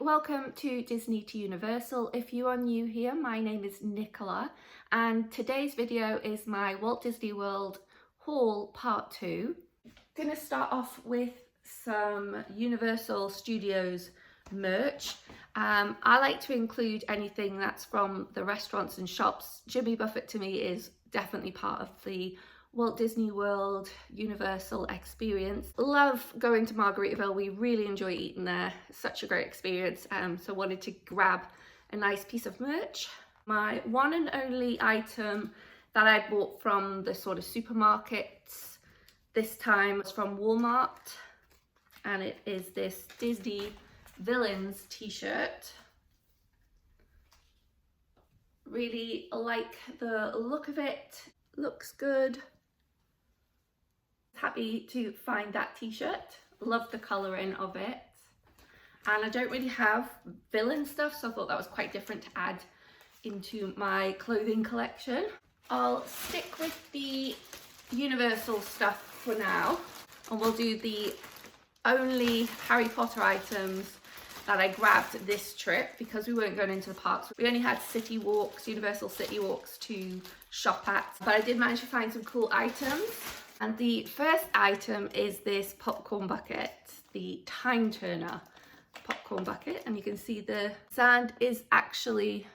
welcome to Disney to Universal. If you are new here, my name is Nicola and today's video is my Walt Disney World haul part 2. I'm going to start off with some Universal Studios merch. I like to include anything that's from the restaurants and shops. Jimmy Buffett to me is definitely part of the Walt Disney World Universal experience. Love going to Margaritaville. We really enjoy eating there. Such a great experience. So wanted to grab a nice piece of merch. My one and only item that I bought from the sort of supermarkets this time was from Walmart, and it is this Disney Villains t-shirt. Really like the look of it. Looks good. Happy to find that t-shirt. Love the colouring of it. And I don't really have villain stuff, so I thought that was quite different to add into my clothing collection. I'll stick with the Universal stuff for now, and we'll do the only Harry Potter items that I grabbed this trip because we weren't going into the parks. We only had city walks, Universal City Walks to shop at, but I did manage to find some cool items. And the first item is this popcorn bucket, the Time Turner popcorn bucket. And you can see the sand is actually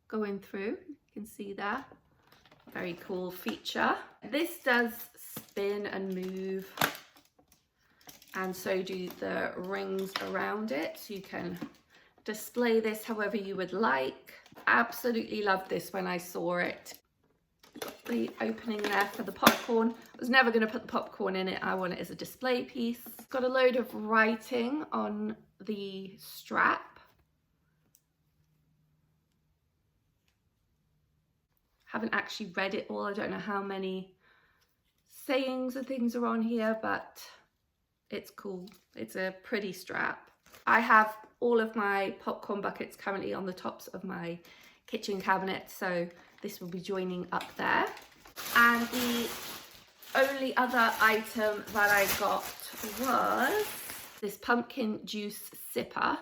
going through. You can see that. Very cool feature. This does spin and move, and so do the rings around it. So you can display this however you would like. Absolutely loved this when I saw it. Got the opening there for the popcorn. I was never going to put the popcorn in it. I want it as a display piece. It's got a load of writing on the strap. Haven't actually read it all. I don't know how many sayings and things are on here, but it's cool. It's a pretty strap. I have all of my popcorn buckets currently on the tops of my kitchen cabinet, so this will be joining up there. And the only other item that I got was this pumpkin juice sipper.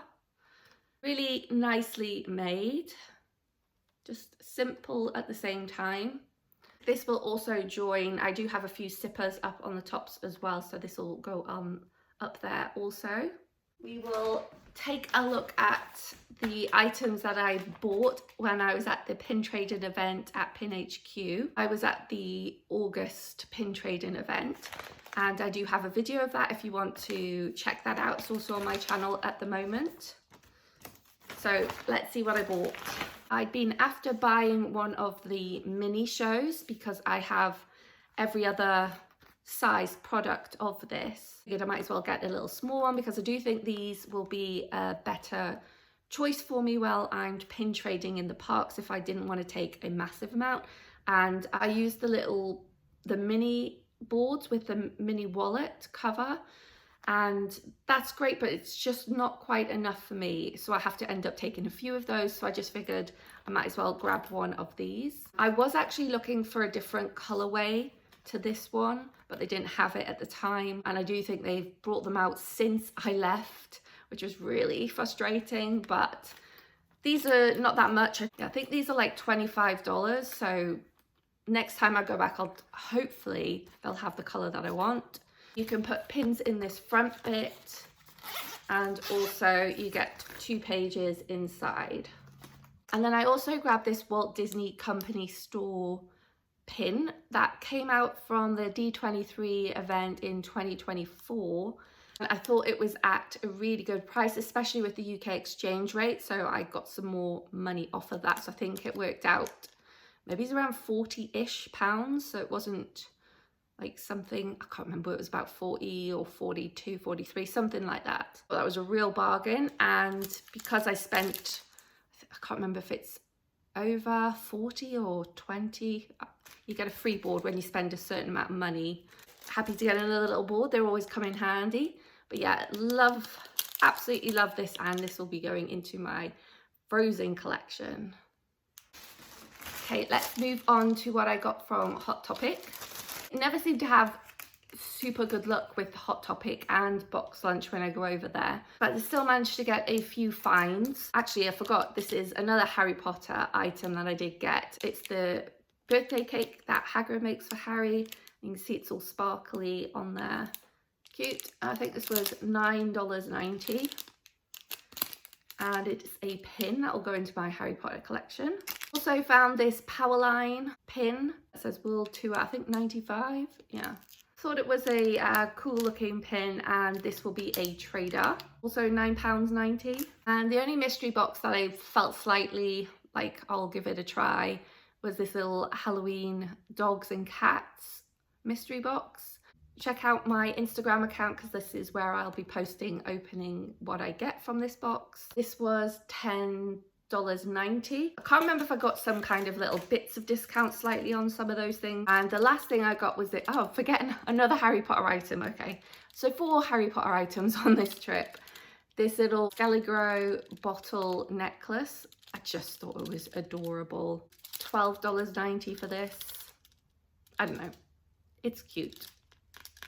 Really nicely made, just simple at the same time. This will also join, I do have a few sippers up on the tops as well, so this will go up there also. We will take a look at the items that I bought when I was at the pin trading event at Pin HQ. I was at the August pin trading event, and I do have a video of that if you want to check that out. It's also on my channel at the moment. So let's see what I bought. I'd been after buying one of the mini shows because I have every other size product of this. I figured I might as well get a little small one because I do think these will be a better choice for me while I'm pin trading in the parks if I didn't want to take a massive amount. And I used the mini boards with the mini wallet cover, and that's great, but it's just not quite enough for me, so I have to end up taking a few of those. So I just figured I might as well grab one of these. I was actually looking for a different colorway to this one, but they didn't have it at the time, and I do think they've brought them out since I left, which was really frustrating. But these are not that much. I think these are like $25, so next time I go back, hopefully they'll have the color that I want. You can put pins in this front bit, and also you get 2 pages inside. And then I also grabbed this Walt Disney Company store pin that came out from the D23 event in 2024. And I thought it was at a really good price, especially with the UK exchange rate. So I got some more money off of that. So I think it worked out, maybe it's around 40-ish pounds. So it wasn't like something, I can't remember, it was about 40 or 42, 43, something like that. But that was a real bargain. And because I spent, I can't remember if it's over 40 or 20, you get a free board when you spend a certain amount of money. Happy to get another little board, they're always come in handy. But yeah, absolutely love this, and this will be going into my Frozen collection. Okay, let's move on to what I got from Hot Topic. It never seemed to have super good luck with Hot Topic and Box Lunch when I go over there, but I still managed to get a few finds. Actually, I forgot, this is another Harry Potter item that I did get. It's the birthday cake that Hagrid makes for Harry. You can see it's all sparkly on there. Cute. I think this was $9.90. And it's a pin that will go into my Harry Potter collection. Also found this Powerline pin. It says World Tour, I think 95. Yeah. Thought it was a cool looking pin, and this will be a trader. Also £9.90. And the only mystery box that I felt slightly like I'll give it a try was this little Halloween dogs and cats mystery box. Check out my Instagram account because this is where I'll be posting opening what I get from this box. This was $10.90. I can't remember if I got some kind of little bits of discount slightly on some of those things. And the last thing I got was forgetting another Harry Potter item. Okay, so 4 Harry Potter items on this trip. This little Skelligro bottle necklace. I just thought it was adorable. $12.90 for this. I don't know, it's cute.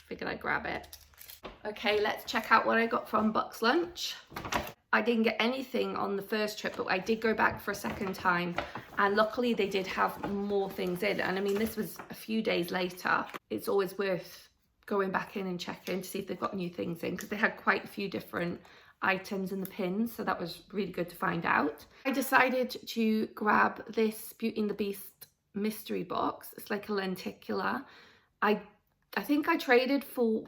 Figured I'd grab it. Okay, let's check out what I got from Box Lunch. I didn't get anything on the first trip, but I did go back for a second time, and luckily they did have more things in. And I mean, this was a few days later. It's always worth going back in and checking to see if they've got new things in, because they had quite a few different items in the pins, so that was really good to find out. I decided to grab this Beauty and the Beast mystery box. It's like a lenticular. I think I traded for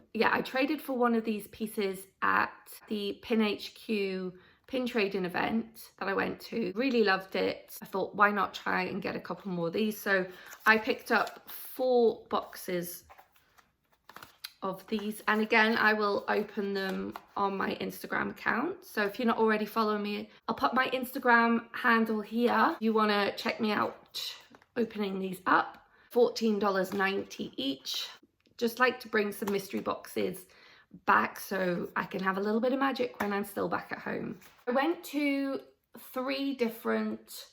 one of these pieces at the Pin HQ pin trading event that I went to. Really loved it. I thought, why not try and get a couple more of these? So I picked up 4 boxes of these, and again, I will open them on my Instagram account. So if you're not already following me, I'll put my Instagram handle here. You want to check me out opening these up. $14.90 each. Just like to bring some mystery boxes back so I can have a little bit of magic when I'm still back at home. I went to 3 different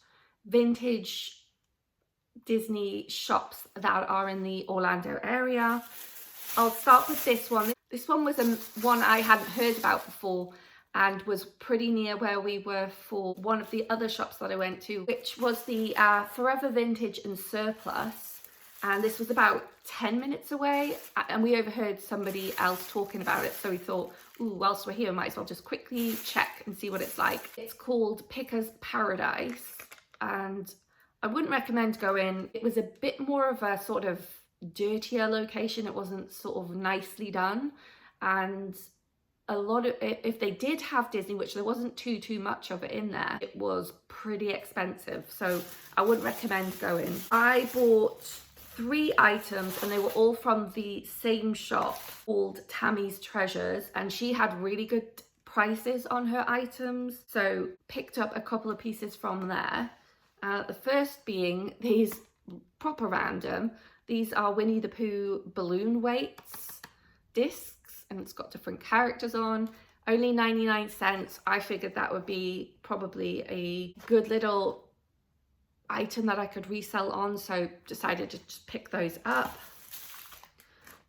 vintage Disney shops that are in the Orlando area. I'll start with this one. This one was one I hadn't heard about before and was pretty near where we were for one of the other shops that I went to, which was the Forever Vintage and Surplus. And this was about 10 minutes away, and we overheard somebody else talking about it. So we thought, ooh, whilst we're here, might as well just quickly check and see what it's like. It's called Picker's Paradise, and I wouldn't recommend going. It was a bit more of a sort of dirtier location. It wasn't sort of nicely done, and a lot of, if they did have Disney, which there wasn't too much of it in there, it was pretty expensive, so I wouldn't recommend going. I bought 3 items, and they were all from the same shop called Tammy's Treasures, and she had really good prices on her items, so picked up a couple of pieces from there. The first being these proper random. These are Winnie the Pooh balloon weights discs, and it's got different characters on. Only 99 cents. I figured that would be probably a good little item that I could resell on, so decided to just pick those up.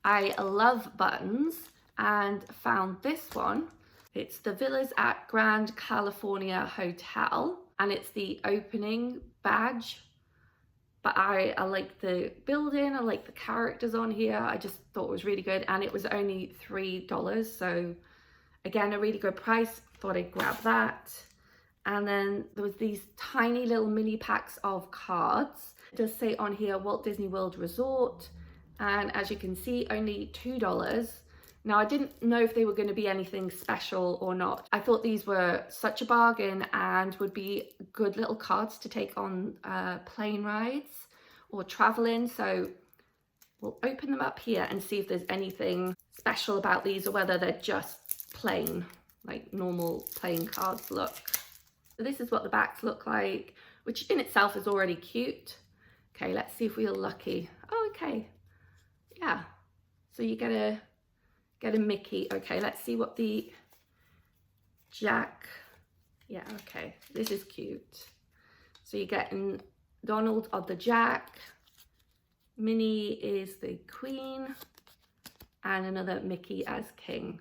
I love buttons and found this one. It's the Villas at Grand California Hotel, and it's the opening badge. But I like the building, I like the characters on here. I just thought it was really good, and it was only $3, so again, a really good price. Thought I'd grab that. And then there was these tiny little mini packs of cards. It does say on here Walt Disney World Resort, and as you can see, only $2. Now, I didn't know if they were going to be anything special or not. I thought these were such a bargain and would be good little cards to take on plane rides or traveling. So we'll open them up here and see if there's anything special about these, or whether they're just plain, like normal playing cards look. So this is what the backs look like, which in itself is already cute. Okay, let's see if we're lucky. Oh, okay. Yeah. So you get a Mickey. Okay, let's see what the Jack. Yeah, okay. This is cute. So you're getting Donald or the Jack. Minnie is the Queen. and another Mickey as king.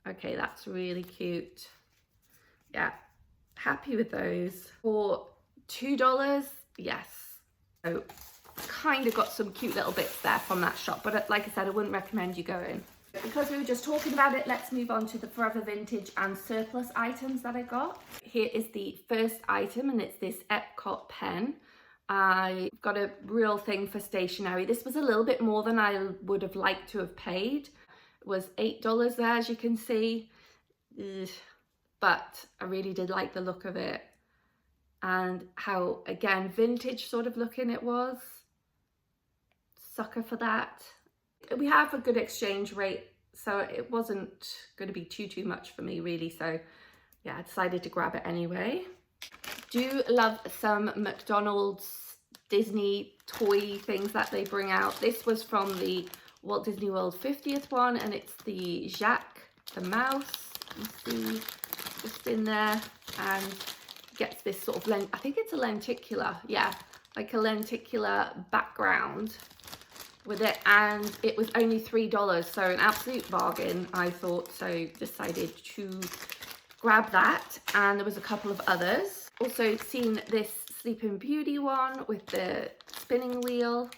Okay, that's really cute. Yeah, happy with those. For $2, yes. So kind of got some cute little bits there from that shop, but like I said, I wouldn't recommend you going. Because we were just talking about it, let's move on to the Forever Vintage and surplus items that I got. Here is the first item, and it's this Epcot pen. I got a real thing for stationery. This was a little bit more than I would have liked to have paid. It was $8 there, as you can see. Ugh. But I really did like the look of it, and how, again, vintage sort of looking it was. Sucker for that. We have a good exchange rate, so it wasn't going to be too much for me really, so yeah, I decided to grab it anyway. Do love some McDonald's Disney toy things that they bring out. This was from the Walt Disney World 50th one, and it's the Jacques the mouse. You see just in there, and gets this sort of I think it's a lenticular, yeah, like a lenticular background with it, and it was only $3, so an absolute bargain, I thought. So decided to grab that, and there was a couple of others. Also seen this Sleeping Beauty one with the spinning wheel,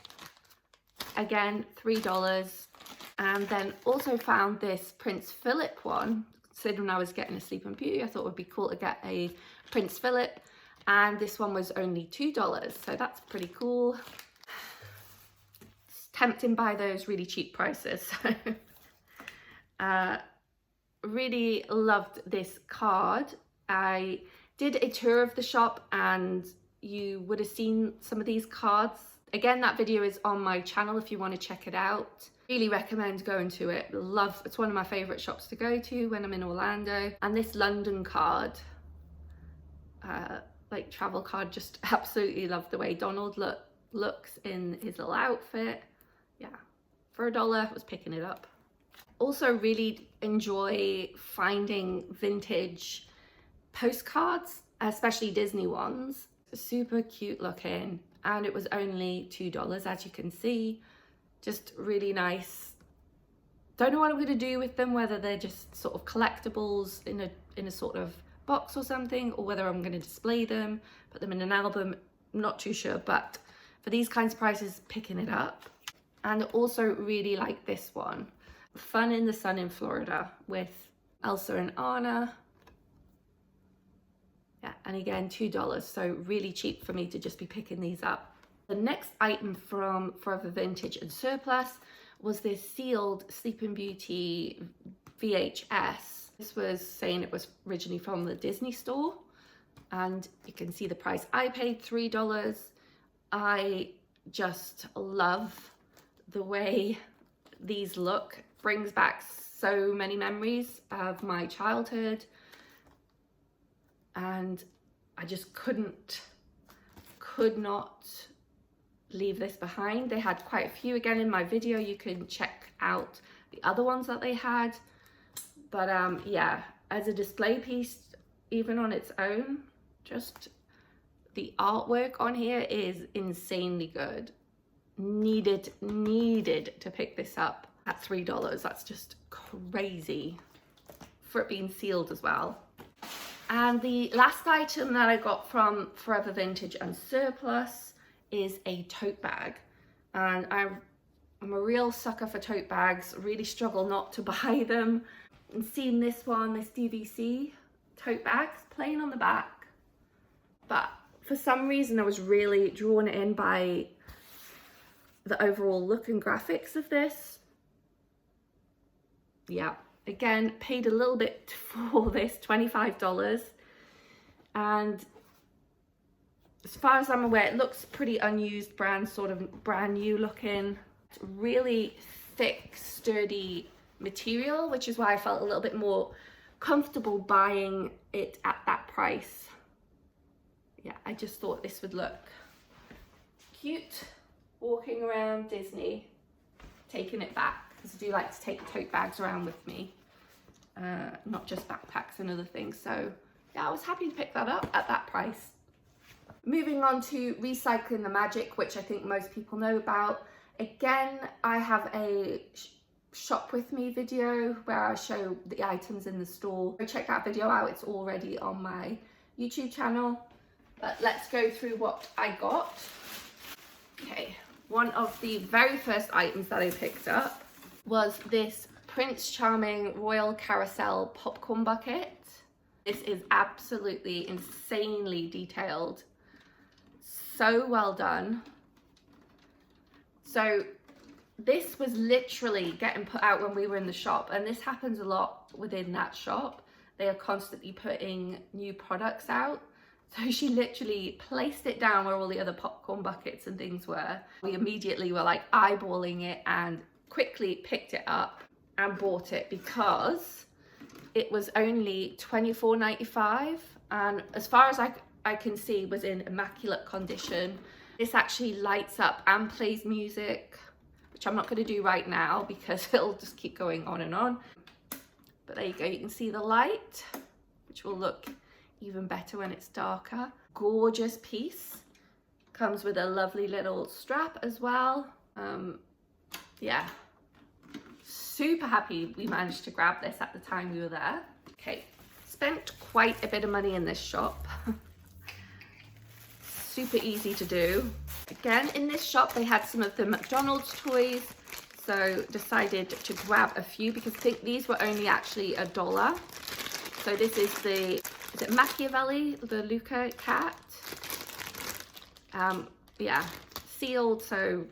again $3, and then also found this Prince Philip one. Considering I was getting a Sleeping Beauty, I thought it would be cool to get a Prince Philip, and this one was only $2, so that's pretty cool. Tempting by those really cheap prices. Really loved this card. I did a tour of the shop, and you would have seen some of these cards. Again, that video is on my channel if you want to check it out. Really recommend going to it. It's one of my favorite shops to go to when I'm in Orlando. And this London card, like travel card, just absolutely love the way Donald looks in his little outfit. Yeah, for $1, I was picking it up. Also really enjoy finding vintage postcards, especially Disney ones. Super cute looking, and it was only $2, as you can see. Just really nice. Don't know what I'm going to do with them, whether they're just sort of collectibles in a sort of box or something, or whether I'm going to display them, put them in an album. I'm not too sure, but for these kinds of prices, picking it up. And also really like this one, Fun in the Sun in Florida, with Elsa and Anna. Yeah, and again $2, so really cheap for me to just be picking these up. The next item from Forever Vintage and Surplus was this sealed Sleeping Beauty VHS. This was saying it was originally from the Disney store, and you can see the price. I paid $3. I just love the way these look. Brings back so many memories of my childhood, and I just could not leave this behind. They had quite a few. Again, in my video you can check out the other ones that they had, but yeah, as a display piece, even on its own, just the artwork on here is insanely good. Needed to pick this up at $3. That's just crazy for it being sealed as well. And the last item that I got from Forever Vintage and Surplus is a tote bag, and I'm a real sucker for tote bags. Really struggle not to buy them. And seeing this one, this DVC tote bag, plain on the back, but for some reason I was really drawn in by the overall look and graphics of this. Yeah, again, paid a little bit for this, $25, and as far as I'm aware, it looks pretty unused, sort of brand new looking. It's really thick, sturdy material, which is why I felt a little bit more comfortable buying it at that price. Yeah, I just thought this would look cute walking around Disney, taking it back, because I do like to take tote bags around with me, not just backpacks and other things. So yeah, I was happy to pick that up at that price. Moving on to Recycling the Magic, which I think most people know about. Again, I have a shop with me video where I show the items in the store. Go check that video out, it's already on my YouTube channel. But let's go through what I got. Okay, one of the very first items that I picked up was this Prince Charming Royal Carousel popcorn bucket. This is absolutely insanely detailed. So well done. So this was literally getting put out when we were in the shop, and this happens a lot within that shop. They are constantly putting new products out. So she literally placed it down where all the other popcorn buckets and things were. We immediately were like eyeballing it and quickly picked it up and bought it because it was only $24.95, and as far as I can see was in immaculate condition. This actually lights up and plays music, which I'm not going to do right now because it'll just keep going on and on. But there you go, you can see the light, which will look even better when it's darker. Gorgeous piece. Comes with a lovely little strap as well. Yeah, super happy we managed to grab this at the time we were there. Okay, spent quite a bit of money in this shop. Super easy to do. Again, in this shop they had some of the McDonald's toys, so decided to grab a few because I think these were only actually $1. So this is the, is it Machiavelli, the Luca cat? Yeah, sealed, so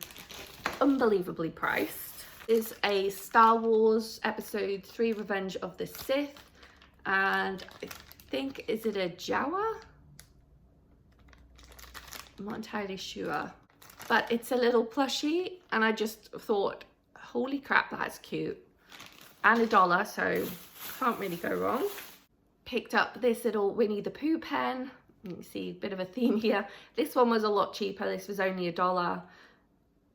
unbelievably priced. Is a Star Wars Episode 3 Revenge of the Sith, and I think, is it a Jawa? I'm not entirely sure, but it's a little plushie, and I just thought, holy crap, that's cute. And $1, so can't really go wrong. Picked up this little Winnie the Pooh pen. You can see a bit of a theme here. This one was a lot cheaper. This was only $1.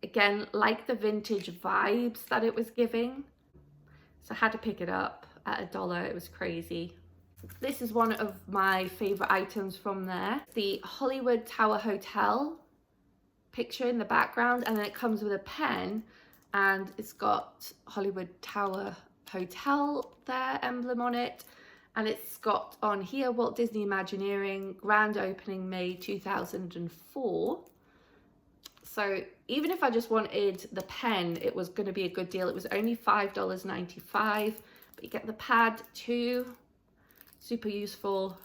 Again, like the vintage vibes that it was giving. So I had to pick it up at $1. It was crazy. This is one of my favorite items from there. The Hollywood Tower Hotel picture in the background, and then it comes with a pen, and it's got Hollywood Tower Hotel there emblem on it. And it's got on here Walt Disney Imagineering, grand opening May 2004. So even if I just wanted the pen, it was going to be a good deal. It was only $5.95, but you get the pad too. Super useful.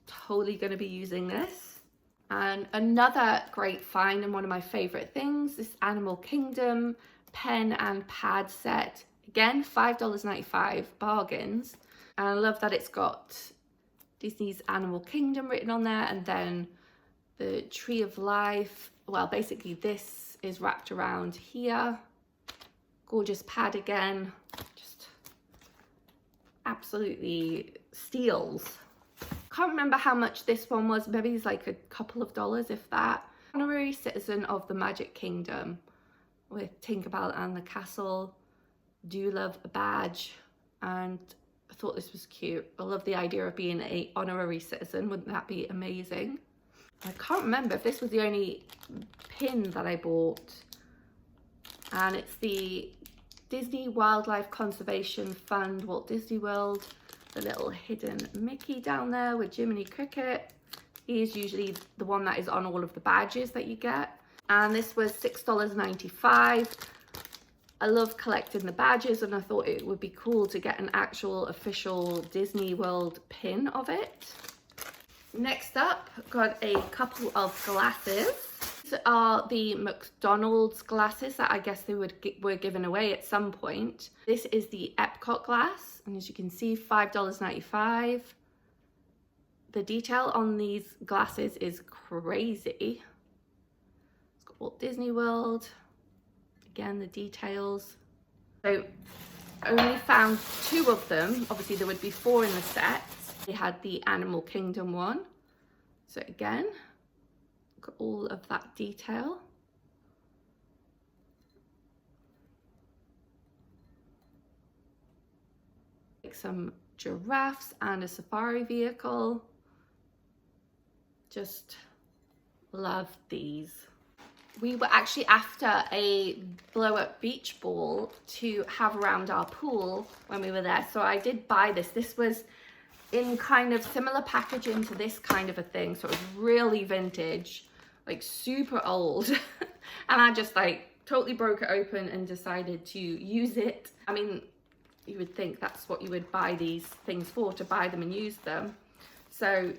Totally going to be using this. And another great find, and one of my favorite things, this Animal Kingdom pen and pad set. Again, $5.95, bargains. And I love that it's got Disney's Animal Kingdom written on there, and then the Tree of Life. Well, basically this is wrapped around here. Gorgeous pad again. Just absolutely steals. Can't remember how much this one was. Maybe it's like a couple of dollars, if that. Honorary Citizen of the Magic Kingdom with Tinkerbell and the Castle. Do love a badge, and I thought this was cute. I love the idea of being an honorary citizen. Wouldn't that be amazing? I can't remember if this was the only pin that I bought. And it's the Disney Wildlife Conservation Fund, Walt Disney World. The little hidden Mickey down there with Jiminy Cricket. He is usually the one that is on all of the badges that you get. And this was $6.95. I love collecting the badges, and I thought it would be cool to get an actual official Disney World pin of it. Next up, got a couple of glasses. These are the McDonald's glasses that I guess they were given away at some point. This is the Epcot glass, and as you can see, $5.95. The detail on these glasses is crazy. It's got Walt Disney World. Again, the details. So I only found 2 of them. Obviously there would be 4 in the set. They had the Animal Kingdom one. So again, got all of that detail. Like some giraffes and a safari vehicle. Just love these. we were actually after a blow-up beach ball to have around our pool when we were there. So I did buy this. This was in kind of similar packaging to this kind of a thing. So it was really vintage, like super old. And I just like totally broke it open and decided to use it. I mean, you would think that's what you would buy these things for, to buy them and use them. So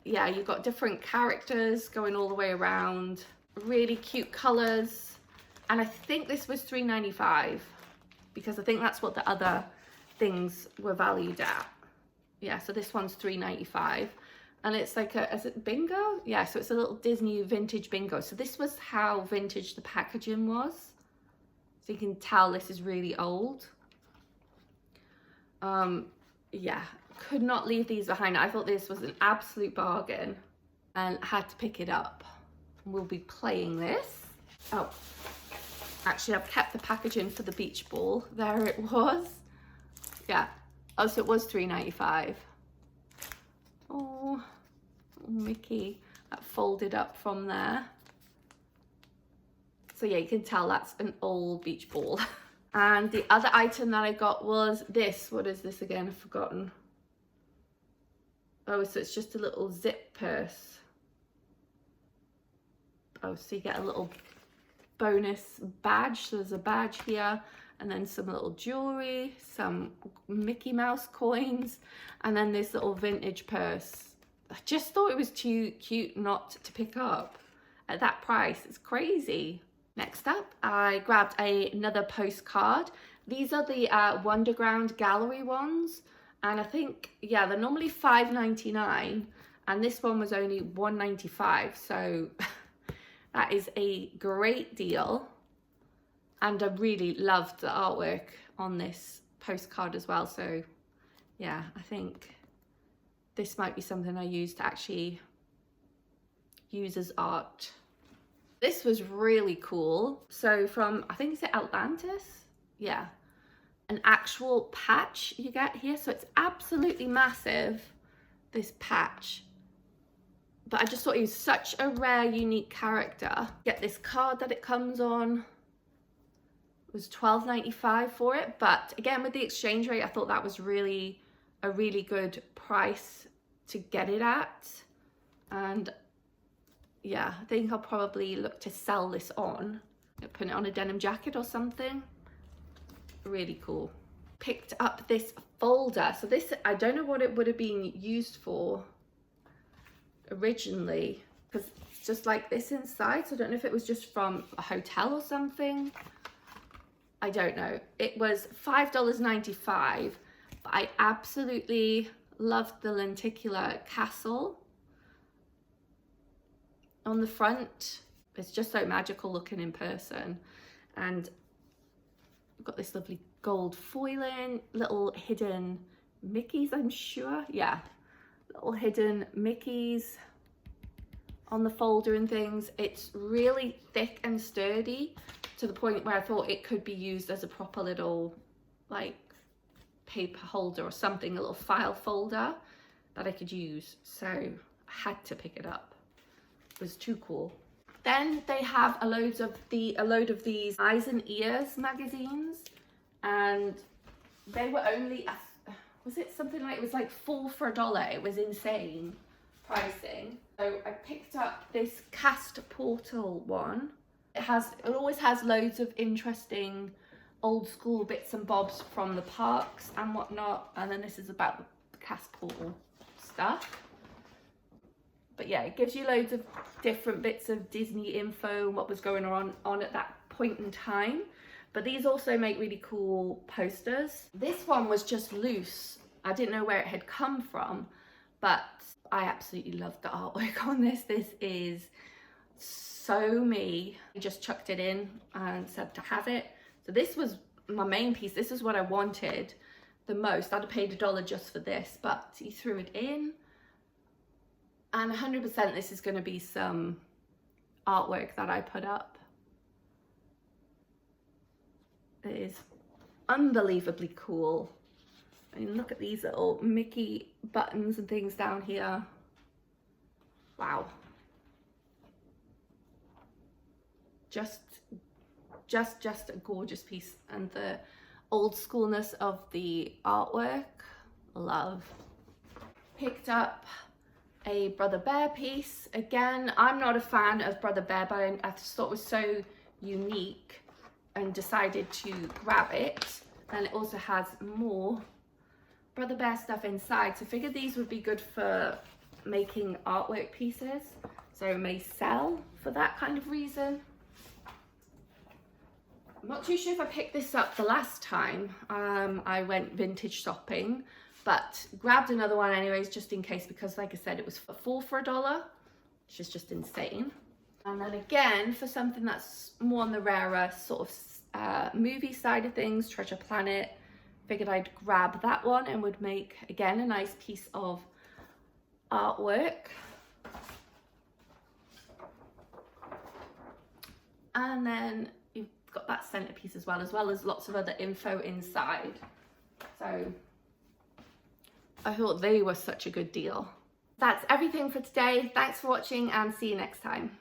yeah, you've got different characters going all the way around, really cute colors. And I think this was $3.95 because I think that's what the other things were valued at. Yeah, so this one's $3.95. And it's like a, is it bingo? Yeah, so it's a little Disney vintage bingo. So this was how vintage the packaging was. So you can tell this is really old. Yeah, could not leave these behind. I thought this was an absolute bargain and had to pick it up. We'll be playing this. Oh, actually I've kept the packaging for the beach ball. There it was. Yeah, oh, so it was $3.95. Oh, Mickey, that folded up from there. So yeah, you can tell that's an old beach ball. And the other item that I got was this. What is this again? I've forgotten. Oh, so it's just a little zip purse. Oh, so you get a little bonus badge. So there's a badge here, and then some little jewelry, some Mickey Mouse coins, and then this little vintage purse. I just thought it was too cute not to pick up at that price. It's crazy. Next up, I grabbed another postcard. These are the Wonderground Gallery ones. And I think, yeah, they're normally $5.99. And this one was only $1.95. So that is a great deal. And I really loved the artwork on this postcard as well. So yeah, I think this might be something I use to actually use as art. This was really cool. So from, I think, is it Atlantis? Yeah. An actual patch you get here. So it's absolutely massive, this patch. But I just thought he was such a rare, unique character. Get this card that it comes on. It was $12.95 for it. But again, with the exchange rate, I thought that was really a really good price to get it at. And yeah, I think I'll probably look to sell this on. Put it on a denim jacket or something. Really cool. Picked up this folder. So this, I don't know what it would have been used for originally, because it's just like this inside. So I don't know if it was just from a hotel or something. I don't know. It was $5.95, but I absolutely loved the lenticular castle on the front. It's just so magical looking in person. And I've got this lovely gold foiling, little hidden Mickeys, I'm sure. Yeah, little hidden Mickeys on the folder and things. It's really thick and sturdy to the point where I thought it could be used as a proper little like paper holder or something, a little file folder that I could use. So I had to pick it up. It was too cool. Then they have a load of these Eyes and Ears magazines, and they were only, was it something like, it was like 4 for $1. It was insane pricing. So I picked up this cast portal one. It always has loads of interesting old school bits and bobs from the parks and whatnot. And then this is about the cast portal stuff. But yeah, it gives you loads of different bits of Disney info, what was going on at that point in time. But these also make really cool posters. This one was just loose. I didn't know where it had come from, but I absolutely loved the artwork on this. This is so me. I just chucked it in and said to have it. So this was my main piece. This is what I wanted the most. I'd have paid $1 just for this, but he threw it in. And 100% this is going to be some artwork that I put up. It is unbelievably cool. I mean, look at these little Mickey buttons and things down here. Wow. just a gorgeous piece, and the old schoolness of the artwork, love. Picked up a Brother Bear piece. Again, I'm not a fan of Brother Bear, but I just thought it was so unique and decided to grab it. And it also has more Brother Bear stuff inside, so I figured these would be good for making artwork pieces, so I may sell for that kind of reason. I'm not too sure if I picked this up the last time I went vintage shopping, but grabbed another one anyways, just in case, because like I said, it was $4 for $1, which is just insane. And then again, for something that's more on the rarer sort of movie side of things, Treasure Planet, figured I'd grab that one and would make, again, a nice piece of artwork. And then you've got that centerpiece as well as lots of other info inside. So I thought they were such a good deal. That's everything for today. Thanks for watching and see you next time.